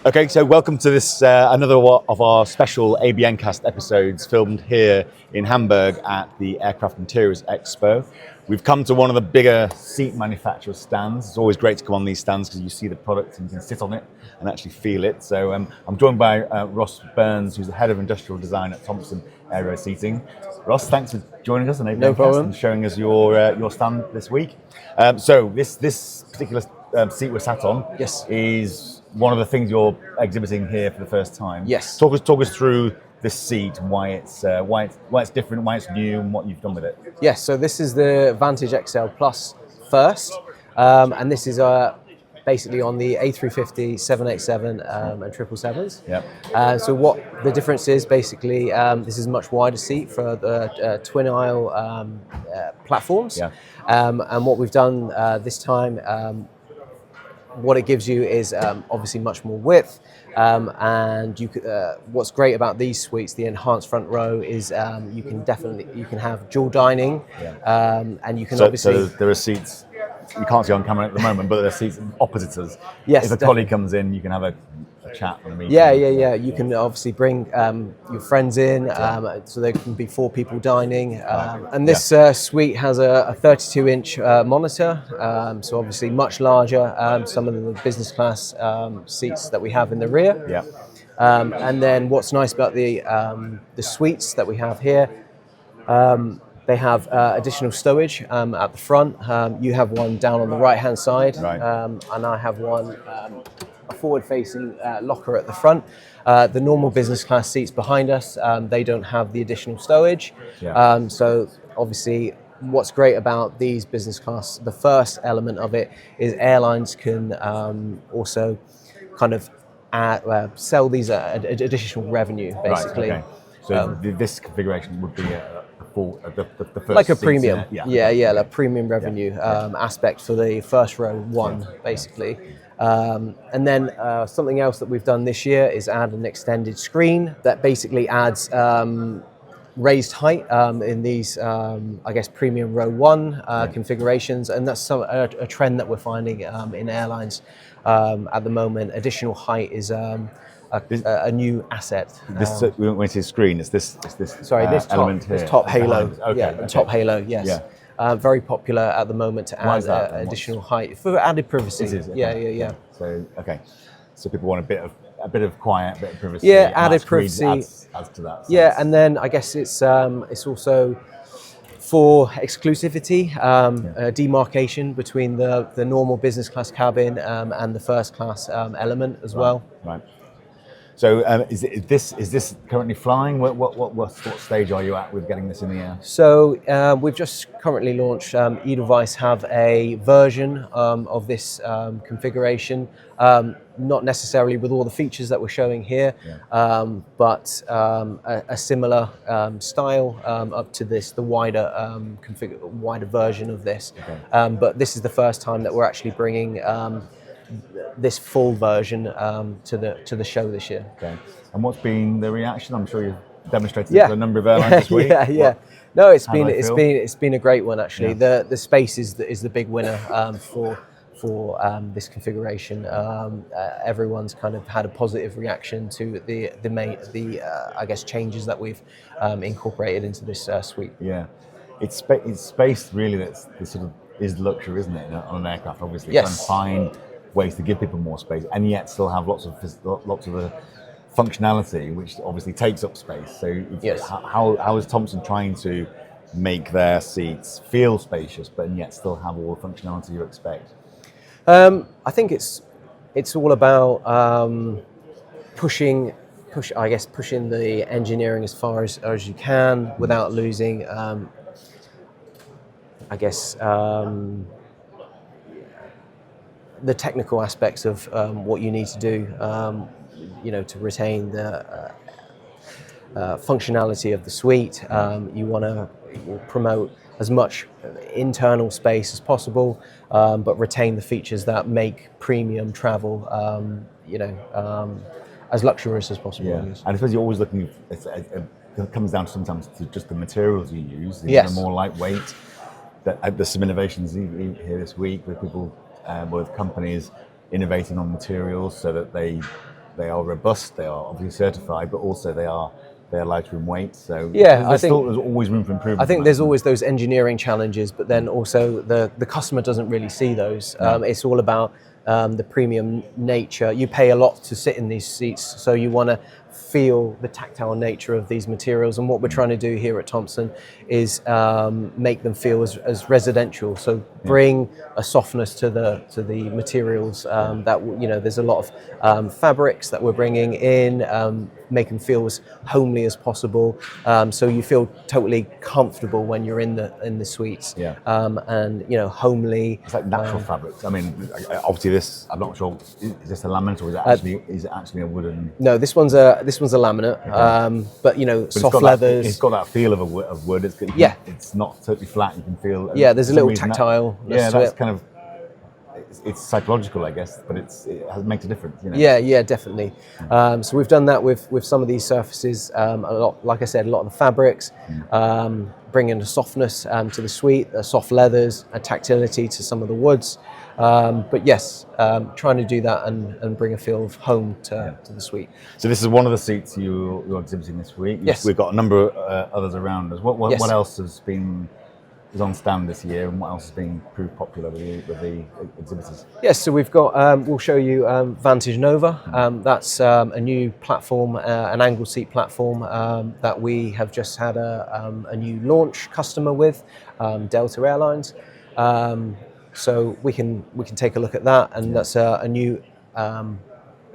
Okay, so welcome to this another of our special ABNcast episodes filmed here in Hamburg at the Aircraft Interiors Expo. We've come to one of the bigger seat manufacturer stands. It's always great to come on these stands because you see the product and you can sit on it and actually feel it. So I'm joined by Ross Burns, who's the head of industrial design at Thompson Aero Seating. Ross, thanks for joining us on ABNcast No problem. and showing us your stand this week. So this particular seat we're sat on is one of the things you're exhibiting here for the first time. Yes. Talk us through this seat, why it's different, why it's new, and what you've done with it. Yes. So this is the Vantage XL Plus first, and this is basically on the A350, 787, and 777s. Yeah. So what the difference is basically, this is a much wider seat for the twin aisle platforms. Yeah. And what we've done this time. What it gives you is obviously much more width, and you could, what's great about these suites, the enhanced front row, is you can have dual dining, and you can So there are seats you can't see on camera at the moment, but there are seats opposite us. Yes, if a colleague comes in, you can have a chat and a meeting. Yeah. You can obviously bring your friends in, so there can be 4 people dining. And this suite has a 32-inch monitor, so obviously much larger. Some of the business class seats that we have in the rear. Yeah. And then what's nice about the suites that we have here, they have additional stowage at the front. You have one down on the right-hand side, Right. and I have one a forward-facing locker at the front. The normal business class seats behind us, they don't have the additional stowage. Yeah. So obviously, what's great about these business class, the first element of it is airlines can also kind of sell these additional revenue, basically. Right. Okay. So this configuration would be the first like a seats, premium, a premium revenue aspect for the first row one, basically. And then something else that we've done this year is add an extended screen that basically adds raised height in these, premium row one configurations, and that's a trend that we're finding in airlines at the moment. Additional height is a new asset. We went to the screen. It's this This element top, here. this top halo. Okay. Top halo. Yes. Yeah. Very popular at the moment to Why add is that? additional height for added privacy. It is, okay. Yeah. So people want a bit of quiet, a bit of privacy. Yeah, and added that screen privacy. adds to that. Yeah, sense. and then I guess it's also for exclusivity, demarcation between the normal business class cabin and the first class element as well. Right. So is this currently flying? What stage are you at with getting this in the air? So we've just currently launched. Edelweiss have a version of this configuration, not necessarily with all the features that we're showing here, but a similar style up to this, the wider version of this. Okay. But this is the first time that we're actually bringing this full version to the show this year. Okay. And what's been the reaction? I'm sure you've demonstrated it to a number of airlines this week. Yeah. No, it's feel? been a great one actually. Yeah. The space is the big winner for this configuration. Everyone's kind of had a positive reaction to the I guess changes that we've incorporated into this suite. Yeah. It's space really that's sort of is luxury, isn't it, on an aircraft? Obviously, Yes. try and find ways to give people more space, and yet still have lots of the functionality, which obviously takes up space. So, how is Thompson trying to make their seats feel spacious, but yet still have all the functionality you expect? I think it's all about pushing the engineering as far as you can without losing. The technical aspects of what you need to do, to retain the functionality of the suite. You want to promote as much internal space as possible, but retain the features that make premium travel, as luxurious as possible. Yeah, and I suppose you're always looking. It comes down sometimes to just the materials you use. They're more lightweight. There's some innovations here this week with people, with companies innovating on materials so that they they are robust, they are obviously certified, but also they are lighter in weight. So Yeah, there's always room for improvement. I think there's always those engineering challenges, but then also the customer doesn't really see those. It's all about the premium nature. You pay a lot to sit in these seats, so you want to feel the tactile nature of these materials. And what we're trying to do here at Thompson is make them feel as residential. So bring a softness to the materials. That there's a lot of fabrics that we're bringing in. Make them feel as homely as possible, so you feel totally comfortable when you're in the suites. Yeah. And homely. It's like natural fabrics. I mean, obviously this, I'm not sure, is this a laminate or is it actually a wooden? No, this one's a laminate. Okay. But soft leathers. It's got that feel of wood. It's not totally flat. You can feel. Yeah, there's a little tactile. Yeah, that's kind of. It's psychological, I guess, but it makes a difference. Yeah, definitely. So we've done that with some of these surfaces. A lot, like I said, a lot of the fabrics, bringing the softness to the suite, soft leathers, a tactility to some of the woods. But yes, trying to do that and bring a feel of home to the suite. So this is one of the seats you're exhibiting this week. Yes. We've got a number of others around us. Yes. What else is on stand this year, and what else has been proved popular with the exhibitors? Yes, so we've got, we'll show you Vantage Nova. That's a new platform, an angled seat platform that we have just had a new launch customer with, Delta Airlines. So we can take a look at that, and that's a new.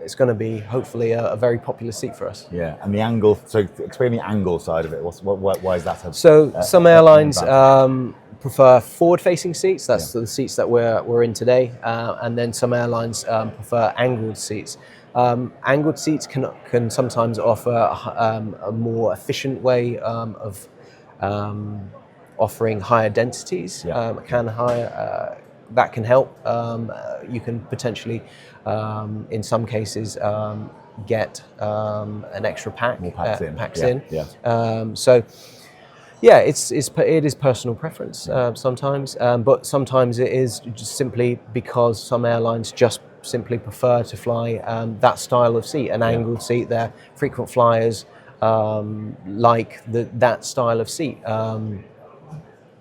It's going to be hopefully a very popular seat for us. Yeah, and the angle. So explain the angle side of it. Why is that? Some airlines prefer forward-facing seats. That's the seats that we're in today, and then some airlines prefer angled seats. Angled seats can sometimes offer a more efficient way of offering higher densities. That can help. You can potentially, in some cases, get an extra pack. More packs in. Yeah. So, yeah, it is personal preference sometimes, but sometimes it is just simply because some airlines just simply prefer to fly that style of seat, an angled seat. They're frequent flyers like that style of seat.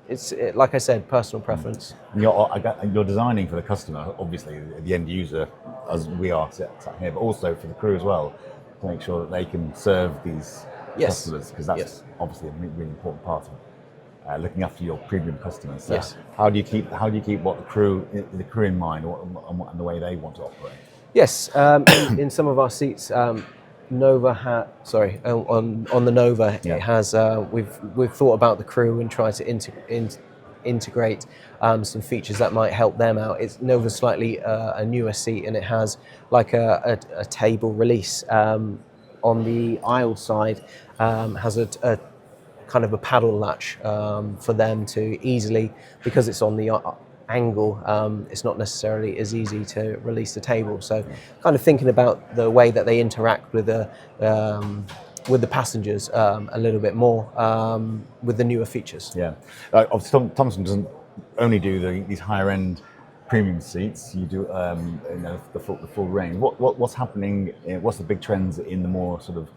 It's like I said, personal preference. You're designing for the customer, obviously the end user, as we are sat here, but also for the crew as well, to make sure that they can serve these customers, because that's obviously a really important part of looking after your premium customers. So how do you keep what the crew in mind, and the way they want to operate? Yes, in some of our seats. Nova on the Nova, it has we've thought about the crew and tried to integrate some features that might help them out. Nova's slightly a newer seat, and it has like a table release on the aisle side. Has a kind of a paddle latch for them to easily, because it's on the angle, it's not necessarily as easy to release the table. So kind of thinking about the way that they interact with the passengers a little bit more with the newer features. Yeah, obviously Thompson doesn't only do these higher end premium seats. You do the full range. What's happening? What's the big trends in the more sort of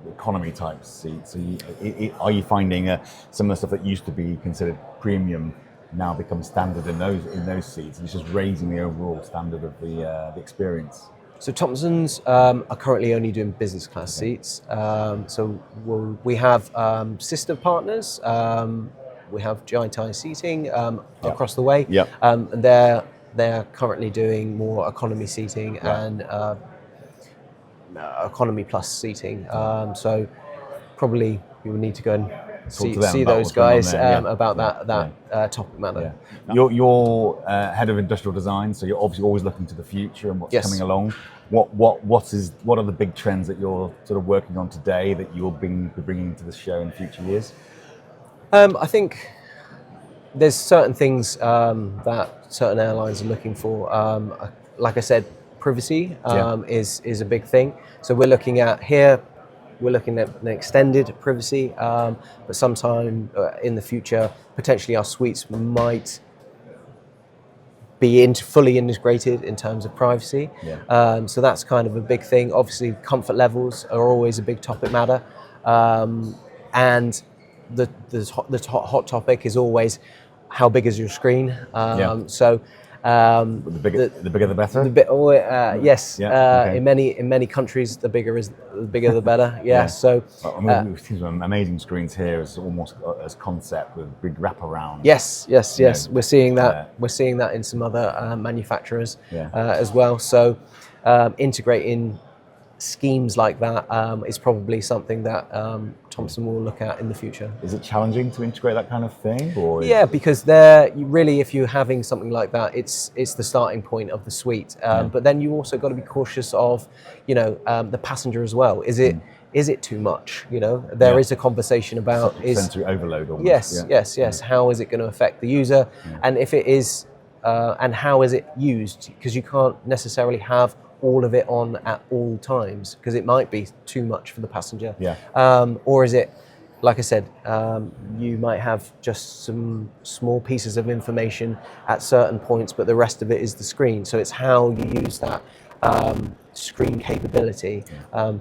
economy type seats? Are you finding some of the stuff that used to be considered premium now becomes standard in those seats, and it's just raising the overall standard of the experience? So Thompson's are currently only doing business class seats. So we have sister partners. We have GI Seating across the way. And they're currently doing more economy seating and economy plus seating. So probably we would need to go and see those guys about that topic matter. Yeah. You're head of industrial design, so you're obviously always looking to the future and what's coming along. What are the big trends that you're sort of working on today that you'll be bringing to the show in future years? I think there's certain things that certain airlines are looking for. Like I said, privacy is a big thing. So we're looking at an extended privacy, but sometime in the future, potentially our suites might be fully integrated in terms of privacy. Yeah. So that's kind of a big thing. Obviously, comfort levels are always a big topic matter, and the hot topic is always how big is your screen. So The bigger the better. yes, Okay. in many countries, the bigger the better. Yeah. So we've seen some amazing screens here as almost as concept with big wraparound. yes. We're seeing that. Yeah. We're seeing that in some other manufacturers Yeah. as well. So integrating schemes like that is probably something that Thompson will look at in the future. Is it challenging to integrate that kind of thing? Or Yeah, because really, if you're having something like that, it's the starting point of the suite. But then you also got to be cautious of, the passenger as well. Is it too much? There is a conversation about sensory overload. Almost. Yes. How is it going to affect the user? And if it is, and how is it used? Because you can't necessarily have all of it on at all times, because it might be too much for the passenger. Or is it, like I said, you might have just some small pieces of information at certain points, but the rest of it is the screen. So it's how you use that screen capability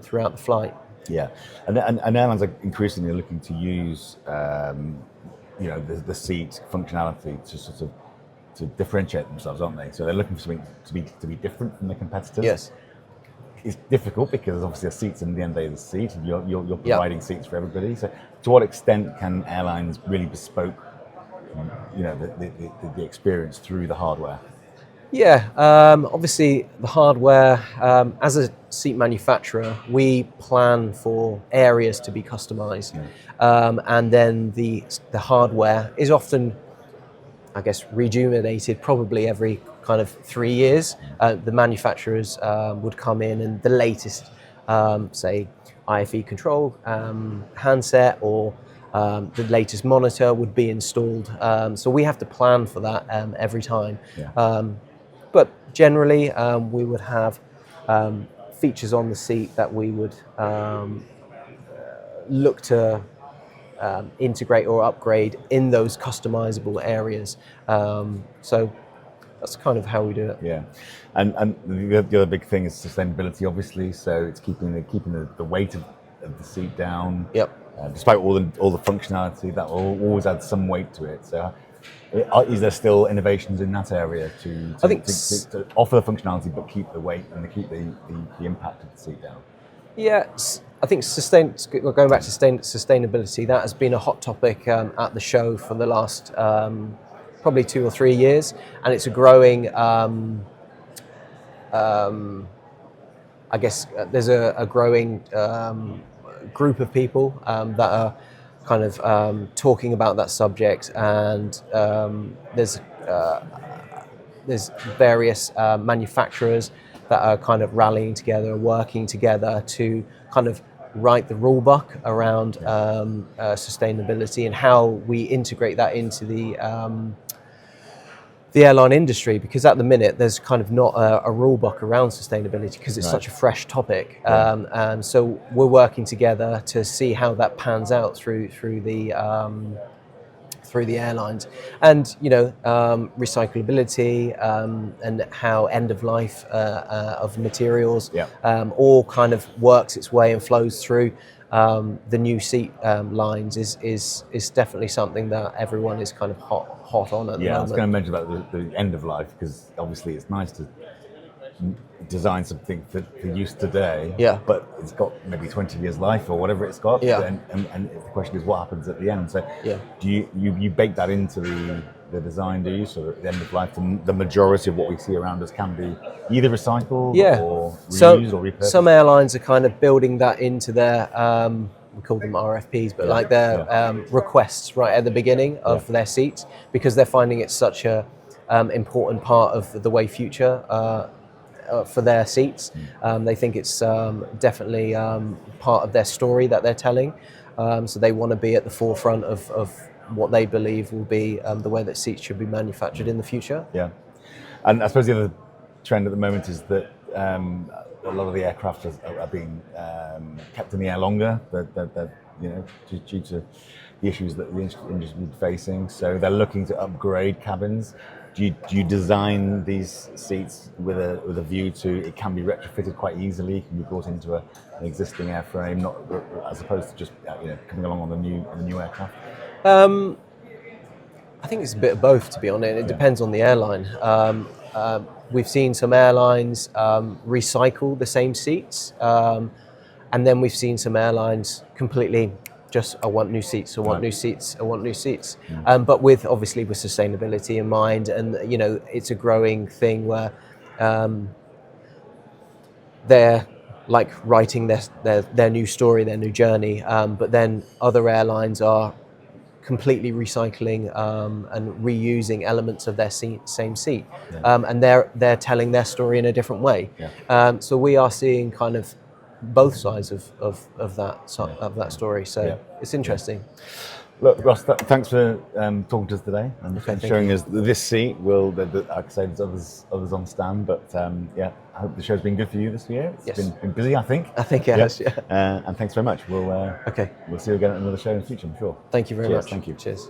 throughout the flight. Yeah, and airlines are increasingly looking to use, the seat functionality to sort of to differentiate themselves, aren't they? So they're looking for something to be different from their competitors. Yes. It's difficult because obviously a seat's in the end of the day the seat, and you're providing seats for everybody. So to what extent can airlines really bespoke, the experience through the hardware? Yeah, obviously the hardware, as a seat manufacturer, we plan for areas to be customized. And then the hardware is often, I guess, rejuvenated probably every kind of 3 years. The manufacturers would come in, and the latest, say, IFE control handset or the latest monitor would be installed. So we have to plan for that every time. But generally, we would have features on the seat that we would look to integrate or upgrade in those customizable areas. So that's kind of how we do it. Yeah, and the other big thing is sustainability, obviously. So it's keeping the weight of the seat down. Despite all the functionality, that will always add some weight to it. So is there still innovations in that area to offer the functionality but keep the weight and keep the impact of the seat down? Yeah, I think going back to sustainability, that has been a hot topic at the show for the last probably 2 or 3 years, and it's a growing. I guess there's a growing group of people that are kind of talking about that subject, and there's various manufacturers that are kind of rallying together, working together to kind of write the rule book around sustainability and how we integrate that into the airline industry, because at the minute there's kind of not a rule book around sustainability because it's such a fresh topic. And so we're working together to see how that pans out through the airlines, and recyclability and how end of life of materials all kind of works its way and flows through the new seat lines is definitely something that everyone is kind of hot on at the moment. I was going to mention about the end of life, because obviously it's nice to design something for use today, but it's got maybe 20 years life or whatever it's got, and the question is what happens at the end. So do you bake that into the design, do you? So at the end of life, the majority of what we see around us can be either recycled or reused or repurposed? Some airlines are kind of building that into their we call them RFPs, but like their requests right at the beginning of their seats, because they're finding it such a important part of the way future for their seats. They think it's definitely part of their story that they're telling. So they want to be at the forefront of what they believe will be the way that seats should be manufactured in the future. Yeah, and I suppose the other trend at the moment is that a lot of the aircraft are being kept in the air longer. Due to the issues that the industry is facing. So they're looking to upgrade cabins. do you design these seats with a view to it can be retrofitted quite easily, can be brought into an existing airframe, not as opposed to just coming along on the new aircraft? I think it's a bit of both, to be honest. It depends on the airline. We've seen some airlines recycle the same seats, and then we've seen some airlines completely just, I want new seats, I want new seats, I want new seats. But obviously with sustainability in mind, and it's a growing thing where they're like writing their new story, their new journey, but then other airlines are completely recycling and reusing elements of their same seat, and they're telling their story in a different way. So we are seeing kind of both sides of that story. So it's interesting. Look, Ross, thanks for talking to us today and showing us this seat. Like I said, there's others on stand, but I hope the show's been good for you this year. It's been busy, I think. I think it has, and thanks very much. We'll see you again at another show in the future, I'm sure. Thank you very much. Thank you. Cheers.